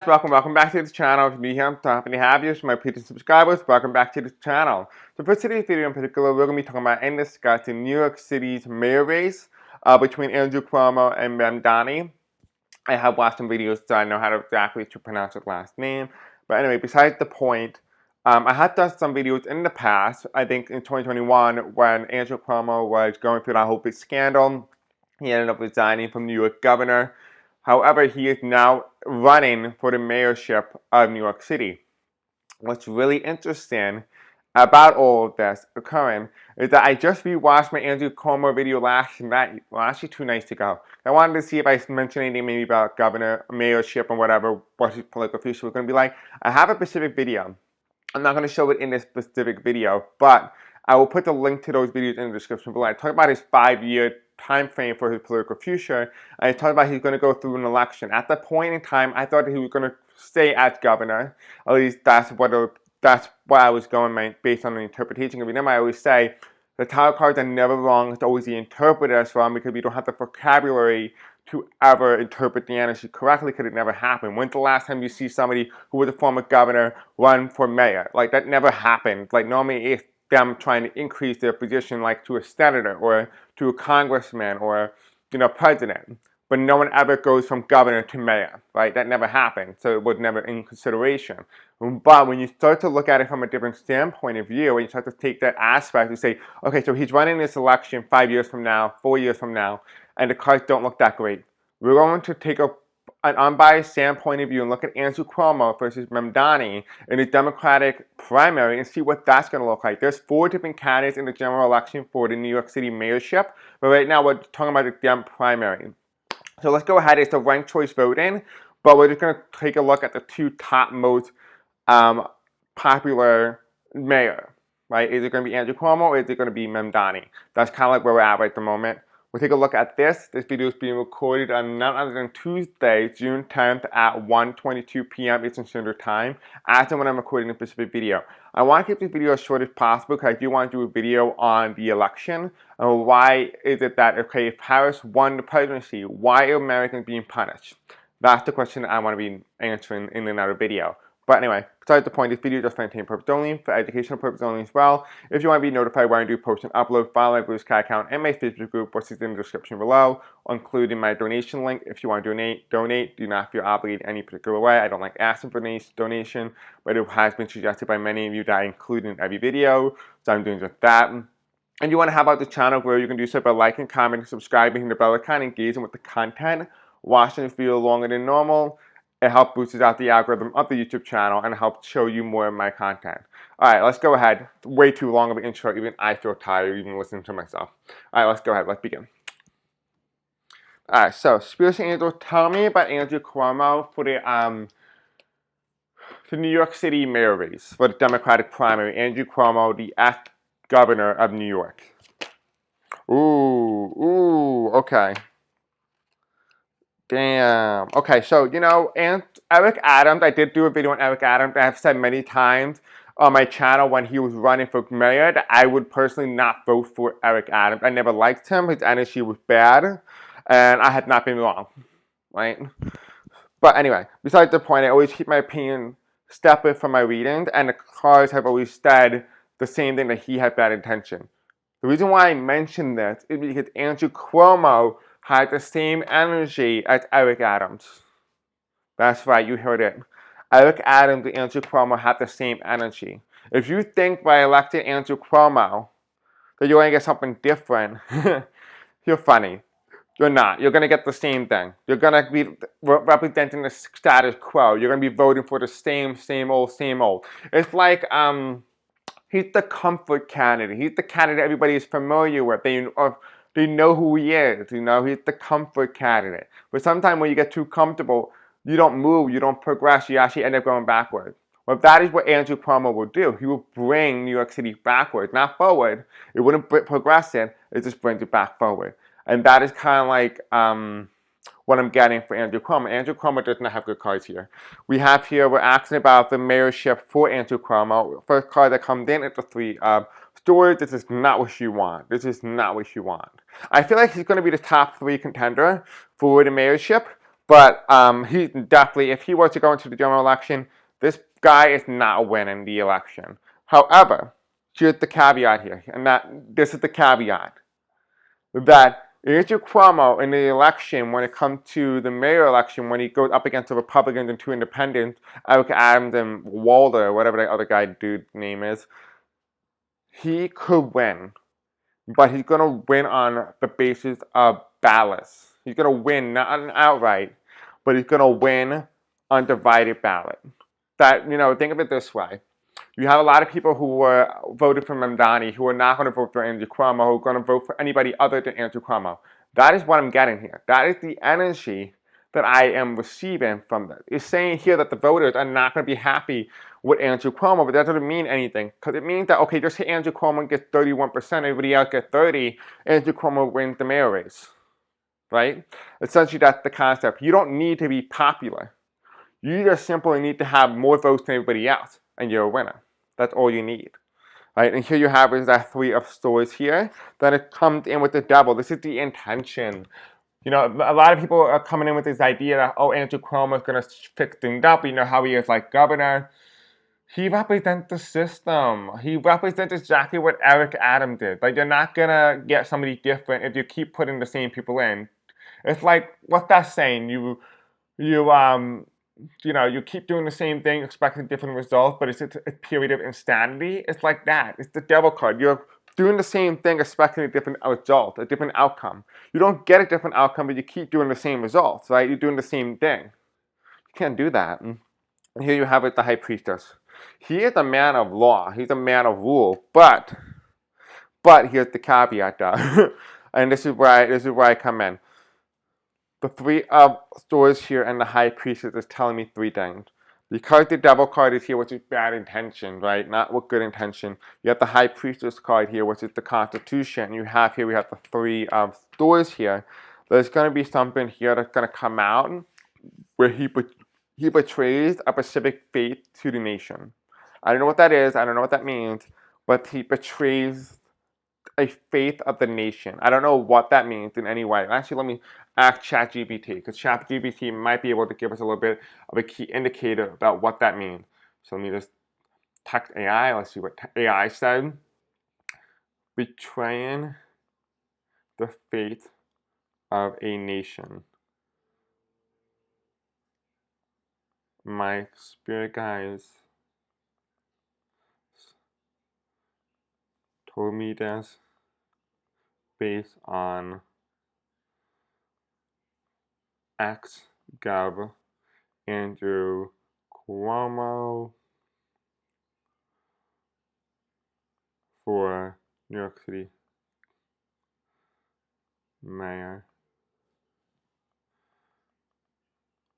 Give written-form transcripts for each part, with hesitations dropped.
Welcome back to the channel. If you're new here, I'm happy to have you. So my previous subscribers, welcome back to the channel. So for today's video in particular, we're going to be talking about and discussing New York City's mayor race between Andrew Cuomo and Mamdani. I have watched some videos, so I know how to exactly to pronounce his last name. But anyway, besides the point, I have done some videos in the past, I think in 2021, when Andrew Cuomo was going through that whole big scandal. He ended up resigning from New York governor. However, he is now running for the mayorship of New York City. What's really interesting about all of this occurring is that I just rewatched my Andrew Cuomo video last night, well actually 2 nights ago. I wanted to see if I mentioned anything maybe about governor, mayorship, or whatever, what his political future was going to be like. I have a specific video. I'm not going to show it in this specific video, but I will put the link to those videos in the description below. I talk about his 5-year time frame for his political future. I talked about he's going to go through an election. At that point in time, I thought that he was going to stay as governor. At least that's what I was going based on the interpretation of it. I always say the tarot cards are never wrong. It's always the interpreter that's wrong because we don't have the vocabulary to ever interpret the energy correctly because it never happened. When's the last time you see somebody who was a former governor run for mayor? Like, that never happened. Like, normally it's them trying to increase their position, like to a senator or to a congressman or, president. But no one ever goes from governor to mayor, right? That never happened, so it was never in consideration. But when you start to look at it from a different standpoint of view, when you start to take that aspect and say, okay, so he's running this election 5 years from now, 4 years from now, and the cards don't look that great. We're going to take an unbiased standpoint of view and look at Andrew Cuomo versus Mamdani in the Democratic primary and see what that's going to look like. There's 4 different candidates in the general election for the New York City mayorship, but right now we're talking about the Dem primary. So let's go ahead. It's a ranked choice voting, but we're just going to take a look at the 2 top most popular mayor, right? Is it going to be Andrew Cuomo or is it going to be Mamdani? That's kind of like where we're at right at the moment. We'll take a look at this. This video is being recorded on none other than Tuesday, June 10th at 1:22 p.m. Eastern Standard Time, as and when I'm recording a specific video. I want to keep this video as short as possible because I do want to do a video on the election. Why is it that, okay, if Harris won the presidency, why are Americans being punished? That's the question that I want to be answering in another video. But anyway, besides the point, this video is just for entertainment purposes only, for educational purposes only as well. If you want to be notified when I do post and upload, follow my Blue Sky account and my Facebook group, which is in the description below, including my donation link. If you want to donate, do not feel obligated in any particular way. I don't like asking for donation, but it has been suggested by many of you that I include in every video, so I'm doing just that. And you want to help out the channel, where you can do so by liking, commenting, subscribing, hitting the bell icon, engaging with the content, watching this video longer than normal. It helps boost out the algorithm of the YouTube channel and helps show you more of my content. Alright, let's go ahead. Way too long of an intro, even I feel tired even listening to myself. Alright, let's go ahead, let's begin. Alright, so Spears and Angel, tell me about Andrew Cuomo for the New York City mayor race for the Democratic primary. Andrew Cuomo, the ex-governor of New York. Ooh, okay. Damn. Okay, so, and Eric Adams, I did do a video on Eric Adams. I have said many times on my channel when he was running for mayor that I would personally not vote for Eric Adams. I never liked him. His energy was bad, and I had not been wrong, right? But anyway, besides the point, I always keep my opinion separate from my readings, and the cards have always said the same thing, that he had bad intention. The reason why I mention this is because Andrew Cuomo had the same energy as Eric Adams. That's right, you heard it. Eric Adams and Andrew Cuomo have the same energy. If you think by electing Andrew Cuomo that you're going to get something different, you're funny. You're not. You're going to get the same thing. You're going to be representing the status quo. You're going to be voting for the same old. It's like, he's the comfort candidate. He's the candidate everybody is familiar with. They know who he is, he's the comfort candidate. But sometimes when you get too comfortable, you don't move, you don't progress, you actually end up going backwards. Well, that is what Andrew Cuomo will do. He will bring New York City backwards, not forward. It wouldn't progress it just brings it back forward. And that is kind of like what I'm getting for Andrew Cuomo. Andrew Cuomo does not have good cards here. We're asking about the mayorship for Andrew Cuomo. First card that comes in is the 3 of Swords. This is not what you want. This is not what you want. I feel like he's going to be the top 3 contender for the mayorship, But he definitely, if he were to go into the general election, this guy is not winning the election. However, here's the caveat here, and this is the caveat, that Andrew Cuomo in the election, when it comes to the mayor election, when he goes up against the Republicans and two independents, Eric Adams and Walder, whatever the other guy dude's name is, he could win. But he's going to win on the basis of ballots. He's going to win not on outright, but he's going to win on divided ballot. That, think of it this way. You have a lot of people who were voted for Mamdani who are not going to vote for Andrew Cuomo, who are going to vote for anybody other than Andrew Cuomo. That is what I'm getting here. That is the energy that I am receiving from this. It's saying here that the voters are not going to be happy with Andrew Cuomo, but that doesn't mean anything. Because it means that, okay, just say Andrew Cuomo gets 31%, everybody else gets 30%, Andrew Cuomo wins the mayor race. Right? Essentially, that's the concept. You don't need to be popular. You just simply need to have more votes than everybody else, and you're a winner. That's all you need. Right? And here you have is that three of swords here. Then it comes in with the devil. This is the intention. A lot of people are coming in with this idea that, oh, Andrew Cuomo is going to fix things up. How he is like governor. He represents the system. He represents exactly what Eric Adams did. Like, you're not going to get somebody different if you keep putting the same people in. It's like, what's that saying? You keep doing the same thing, expecting different results, but it's a period of insanity. It's like that. It's the devil card. You're doing the same thing, expecting a different result, a different outcome. You don't get a different outcome, but you keep doing the same results, right? You're doing the same thing. You can't do that. And here you have it, the high priestess. He is a man of law. He's a man of rule, but here's the caveat, though. And this is where I come in. The three of swords here and the high priestess is telling me three things. Because the devil card is here, which is bad intention, right? Not with good intention. You have the high priestess card here, which is the constitution. We have the three of swords here. There's going to be something here that's going to come out where he betrays a specific faith to the nation. I don't know what that is. I don't know what that means. But he betrays a faith of the nation. I don't know what that means in any way. Actually, let me ask ChatGPT, because ChatGPT might be able to give us a little bit of a key indicator about what that means. So let me just text AI. Let's see what AI said. Betraying the faith of a nation. My spirit guides told me this based on ex-Gov Andrew Cuomo for New York City mayor.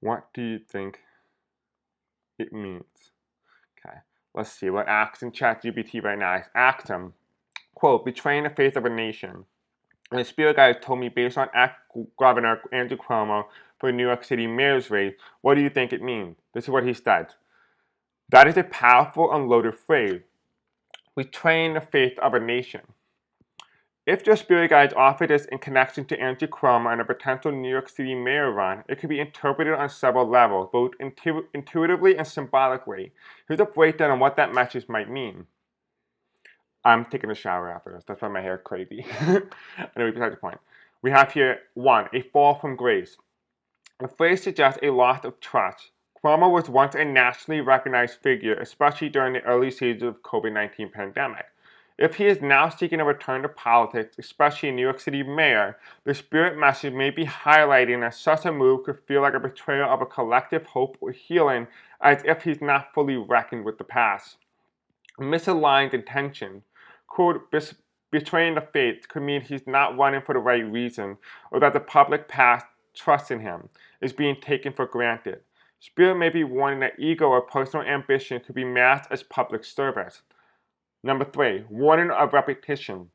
What do you think it means? Okay, let's see. We're asking ChatGPT right now. I asked him, quote, betraying the faith of a nation. And the spirit guide told me, based on ex-Governor Andrew Cuomo for New York City mayor's race, what do you think it means? This is what he said. That is a powerful and loaded phrase. Betraying the faith of a nation. If your spirit guides offer this in connection to Andrew Cuomo and a potential New York City mayor run, it could be interpreted on several levels, both intuitively and symbolically. Here's a breakdown on what that message might mean. I'm taking a shower after this. That's why my hair is crazy. Anyway, besides the point. We have here, 1, a fall from grace. The phrase suggests a loss of trust. Cuomo was once a nationally recognized figure, especially during the early stages of the COVID-19 pandemic. If he is now seeking a return to politics, especially a New York City mayor, the spirit message may be highlighting that such a move could feel like a betrayal of a collective hope or healing, as if he's not fully reckoned with the past. Misaligned intention. Quote, betraying the faith could mean he's not running for the right reason, or that the public past trust in him is being taken for granted. Spirit may be warning that ego or personal ambition could be masked as public service. Number 3, warning of repetition.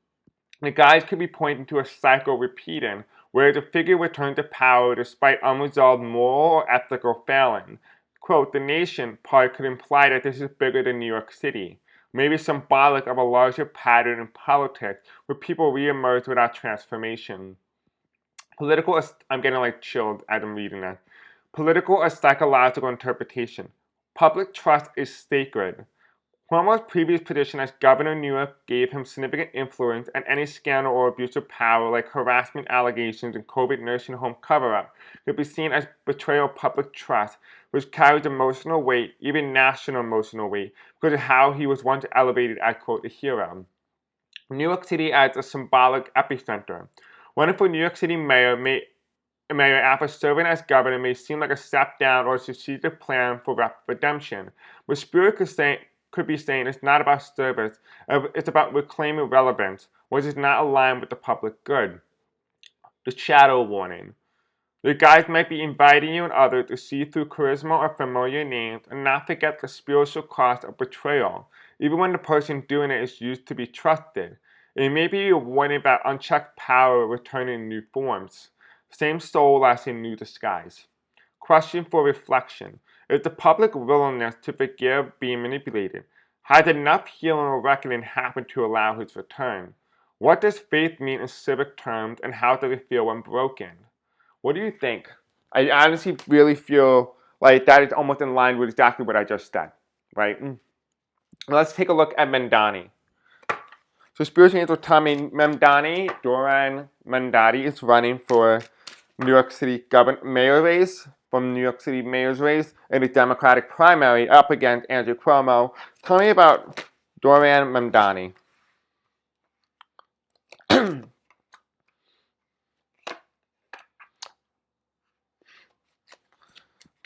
The guides could be pointing to a cycle repeating, where the figure returns to power despite unresolved moral or ethical failing. Quote, the nation part could imply that this is bigger than New York City, maybe symbolic of a larger pattern in politics where people reemerge without transformation. I'm getting like chilled as I'm reading that. political or psychological interpretation. Public trust is sacred. Cuomo's previous position as governor of New York gave him significant influence, and any scandal or abuse of power, like harassment allegations and COVID nursing home cover-up, could be seen as betrayal of public trust, which carries emotional weight, even national emotional weight, because of how he was once elevated as, quote, a hero. New York City as a symbolic epicenter. Running for New York City mayor after serving as governor may seem like a step down or a strategic plan for redemption, but Spirit could be saying it's not about service, it's about reclaiming relevance, which is not aligned with the public good. The shadow warning. The guys might be inviting you and others to see through charisma or familiar names and not forget the spiritual cost of betrayal, even when the person doing it is used to be trusted. It may be a warning about unchecked power returning in new forms. Same soul as in new disguise. Question for reflection. Is the public willingness to forgive being manipulated? Has enough healing or reckoning happened to allow his return? What does faith mean in civic terms, and how does it feel when broken? What do you think? I honestly really feel like that is almost in line with exactly what I just said, right? Let's take a look at Mamdani. So spiritual angel Tommy Mamdani, Zohran Mamdani, is running for New York City mayor race, from New York City mayor's race in the Democratic primary up against Andrew Cuomo. Tell me about Zohran Mamdani.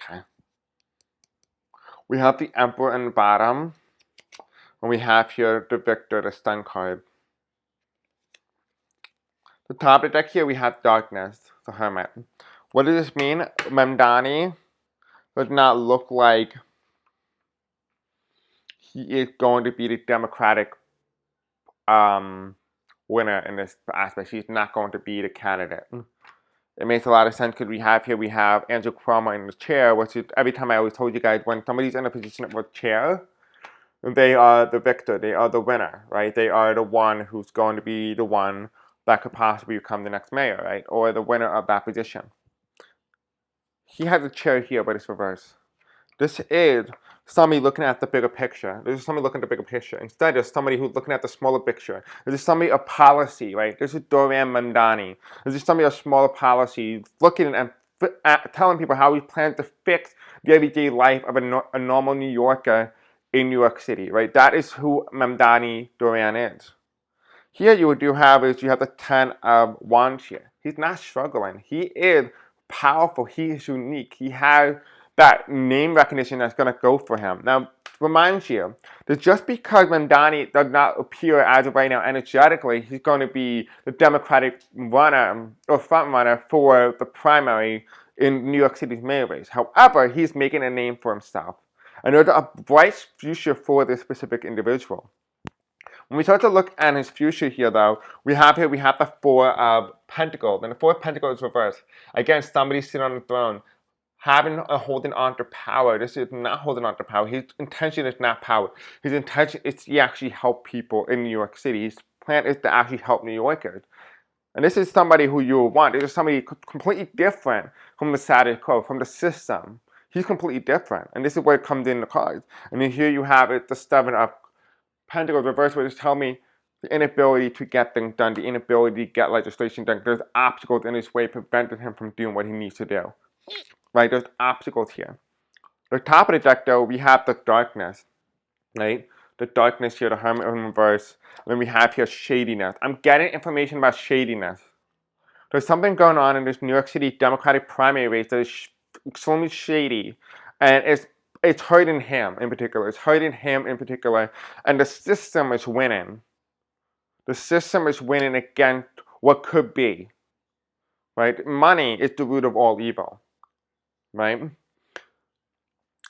Okay. We have the Emperor in the bottom, and we have here the Victor, the Sun card. The top of the deck here, we have Darkness, the Hermit. What does this mean? Mamdani does not look like he is going to be the Democratic winner in this aspect. He's not going to be the candidate. It makes a lot of sense because we have Andrew Cuomo in the chair, which is, every time I always told you guys, when somebody's in a position of a chair, they are the victor, they are the winner, right? They are the one who's going to be the one that could possibly become the next mayor, right? Or the winner of that position. He has a chair here, but it's reversed. This is somebody looking at the bigger picture. This is somebody looking at the bigger picture. Instead, there's somebody who's looking at the smaller picture. This is somebody of policy, right? This is Zohran Mamdani. This is somebody of smaller policy, looking and telling people how he plans to fix the everyday life of a normal New Yorker in New York City, right? That is who Mamdani Zohran is. Here you have the 10 of Wands here. He's not struggling. He is powerful. He is unique. He has that name recognition that's going to go for him. Now, reminds you that just because Mamdani does not appear as of right now energetically, he's going to be the Democratic runner or front runner for the primary in New York City's mayor race. However, he's making a name for himself. And there's a bright future for this specific individual. When we start to look at his future here, though, we have the Four of Pentacles, and the Four of Pentacles is reversed. Again, somebody sitting on the throne, holding on to power. This is not holding on to power. His intention is not power. His intention is to actually help people in New York City. His plan is to actually help New Yorkers. And this is somebody who you want. This is somebody completely different from the status quo, from the system. He's completely different. And this is where it comes in the cards. And then here you have it, the Seven of Pentacles reversed, which is telling me the inability to get things done, the inability to get legislation done. There's obstacles in his way preventing him from doing what he needs to do. Right? There's obstacles here. The top of the deck, though, we have the Darkness. Right? The Darkness here, the Hermit in reverse. And then we have here shadiness. I'm getting information about shadiness. There's something going on in this New York City Democratic primary race that is extremely shady. And it's hurting him in particular. It's hurting him in particular. And the system is winning. The system is winning against what could be. Right? Money is the root of all evil. Right?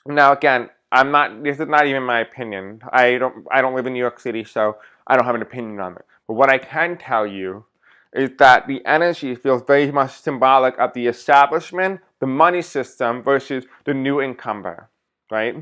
Now again, this is not even my opinion. I don't live in New York City, so I don't have an opinion on it. But what I can tell you is that the energy feels very much symbolic of the establishment, the money system versus the new incumbent, right?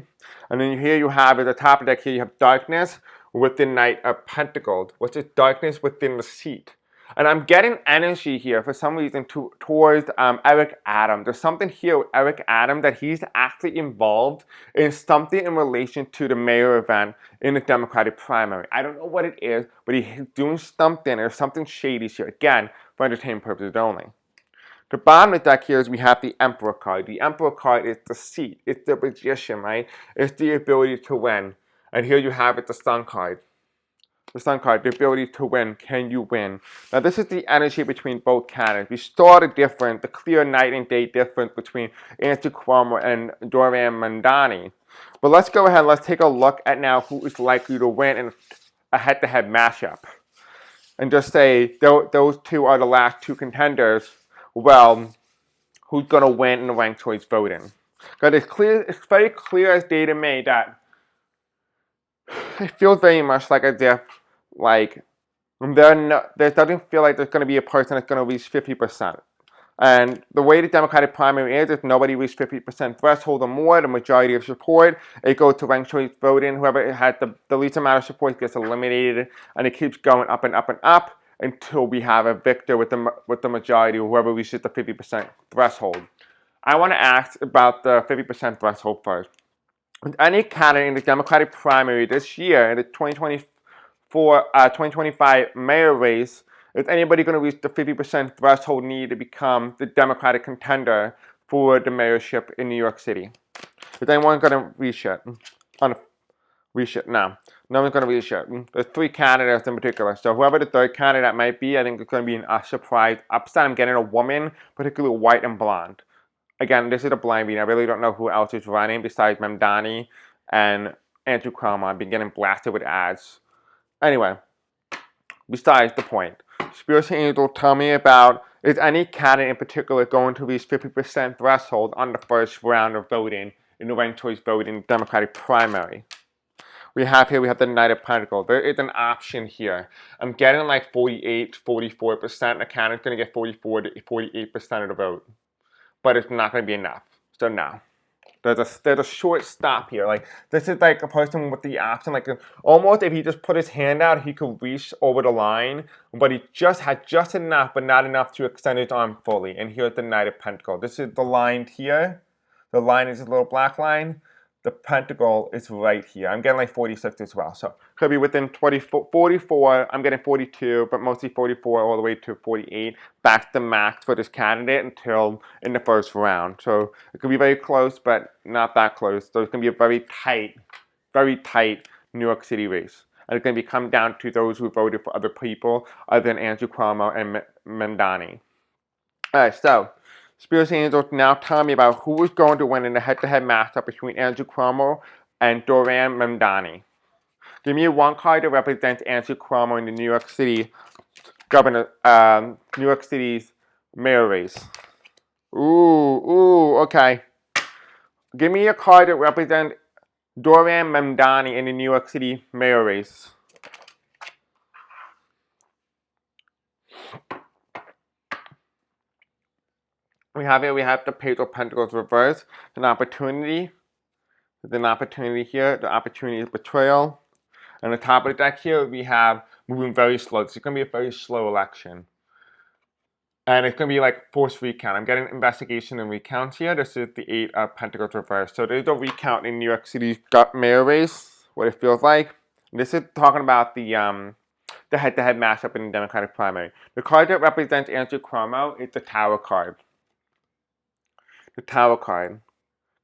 And then here you have at the top of the deck here you have Darkness with the Knight of Pentacles, which is darkness within the seat. And I'm getting energy here for some reason towards Eric Adams. There's something here with Eric Adams that he's actually involved in something in relation to the mayor event in the Democratic primary. I don't know what it is, but he's doing something. There's something shady here. Again, for entertainment purposes only. The bottom of the deck here is we have the Emperor card. The Emperor card is the seat. It's the position, right? It's the ability to win. And here you have it, the Sun card. The Sun card, the ability to win. Can you win? Now, this is the energy between both candidates. We saw the clear night and day difference between Andrew Cuomo and Zohran Mamdani. But let's go ahead and let's take a look at now who is likely to win in a head-to-head matchup. And just say those two are the last two contenders. Well, who's going to win in the ranked choice voting? Because it's very clear as day to me that it feels very much like as if, like, there doesn't feel like there's going to be a person that's going to reach 50%. And the way the Democratic primary is, if nobody reached 50% threshold or more, the majority of support, it goes to ranked choice voting. Whoever had the least amount of support gets eliminated, and it keeps going up and up and up until we have a victor with the majority, whoever reaches the 50% threshold. I want to ask about the 50% threshold first. With any candidate in the Democratic primary this year, in the 2025 mayor race, is anybody going to reach the 50% threshold needed to become the Democratic contender for the mayorship in New York City? Is anyone going to reach it? No. No one's going to reach it. There's three candidates in particular. So whoever the third candidate might be, I think it's going to be a surprise upset. I'm getting a woman, particularly white and blonde. Again, this is a blind reading. I really don't know who else is running besides Mamdani and Andrew Cuomo. I've been getting blasted with ads. Anyway, besides the point. Spiritual Angel, tell me about, is any candidate in particular going to reach 50% threshold on the first round of voting in the ranked choice voting Democratic primary? We have the Knight of Pentacles. There is an option here. I'm getting like 48, 44%. A candidate's going to get 44 to 48% of the vote. But it's not going to be enough. So no. There's a short stop here. Like, this is like a person with the option, like almost if he just put his hand out, he could reach over the line, but he just had just enough, but not enough to extend his arm fully. And here's the Knight of Pentacles. This is the line here. The line is a little black line. The pentacle is right here. I'm getting like 46 as well. So could be within 44. I'm getting 42, but mostly 44 all the way to 48. Back to max for this candidate until in the first round. So it could be very close, but not that close. So it's going to be a very tight New York City race. And it's going to come down to those who voted for other people other than Andrew Cuomo and Mamdani. All right, so Spiritual Angels, now tell me about who is going to win in the head-to-head matchup between Andrew Cuomo and Zohran Mamdani. Give me one card that represents Andrew Cuomo in the New York City New York City's mayor race. Okay. Give me a card that represents Zohran Mamdani in the New York City mayor race. We have the Page of Pentacles reversed, an opportunity. There's an opportunity here. The opportunity is betrayal. And on the top of the deck here, we have moving very slow. This is going to be a very slow election. And it's going to be like forced recount. I'm getting investigation and recounts here. This is the Eight of Pentacles reversed. So there's a recount in New York City's mayor race, what it feels like. This is talking about the head-to-head matchup in the Democratic primary. The card that represents Andrew Cuomo is the Tower card. The Tower card.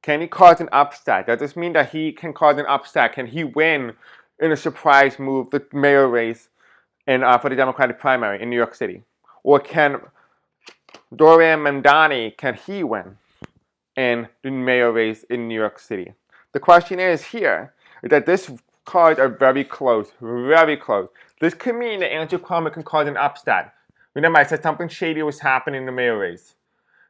Can he cause an upset? Does this mean that he can cause an upset? Can he win in a surprise move, the mayor race for the Democratic primary in New York City? Or can Zohran Mamdani, can he win in the mayor race in New York City? The question is here, is that these cards are very close, very close. This could mean that Andrew Cuomo can cause an upset. Remember, I said something shady was happening in the mayor race.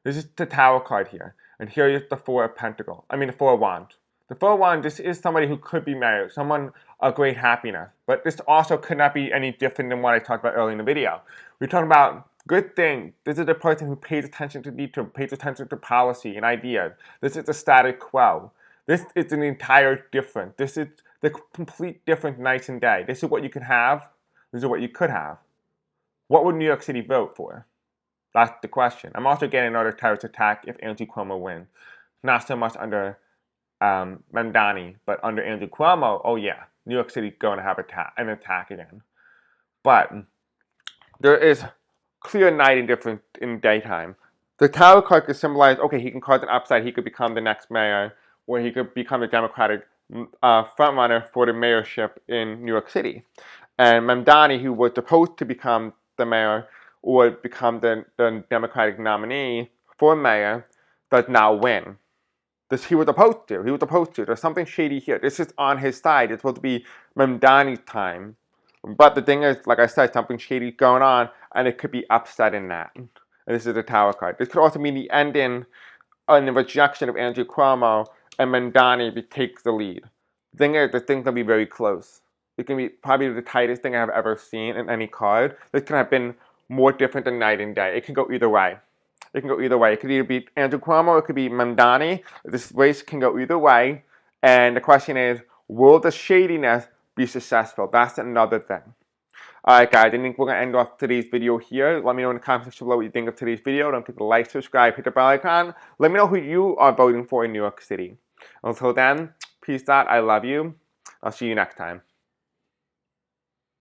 This is the Tower card here. And here is the Four of Pentacles. I mean, the Four of Wands. The Four of Wands, this is somebody who could be married. Someone of great happiness. But this also could not be any different than what I talked about earlier in the video. We're talking about good thing. This is the person who pays attention to detail, pays attention to policy and ideas. This is the status quo. This is an entire different. This is the complete different night and day. This is what you can have. This is what you could have. what would New York City vote for? That's the question. I'm also getting another terrorist attack if Andrew Cuomo wins. Not so much under Mamdani, but under Andrew Cuomo, oh yeah, New York City going to have an attack again. But there is clear night and difference in daytime. The tower card could symbolize, okay, he can cause an upside, he could become the next mayor, or he could become the Democratic frontrunner for the mayorship in New York City. And Mamdani, who was supposed to become the mayor or become the Democratic nominee for mayor, does now win. He was supposed to. He was supposed to. There's something shady here. This is on his side. It's supposed to be Mamdani's time. But the thing is, like I said, something shady going on, and it could be upsetting that. And this is the tower card. This could also mean the ending and the rejection of Andrew Cuomo, and Mamdani takes the lead. The thing is, the thing's going to be very close. It can be probably the tightest thing I've ever seen in any card. This could have been more different than night and day. It can go either way. It can go either way. It could either be Andrew Cuomo or it could be Mamdani. This race can go either way. And the question is, will the shadiness be successful? That's another thing. Alright guys, I think we're going to end off today's video here. Let me know in the comment section below what you think of today's video. Don't forget to like, subscribe, hit the bell icon. Let me know who you are voting for in New York City. Until then, peace out. I love you. I'll see you next time.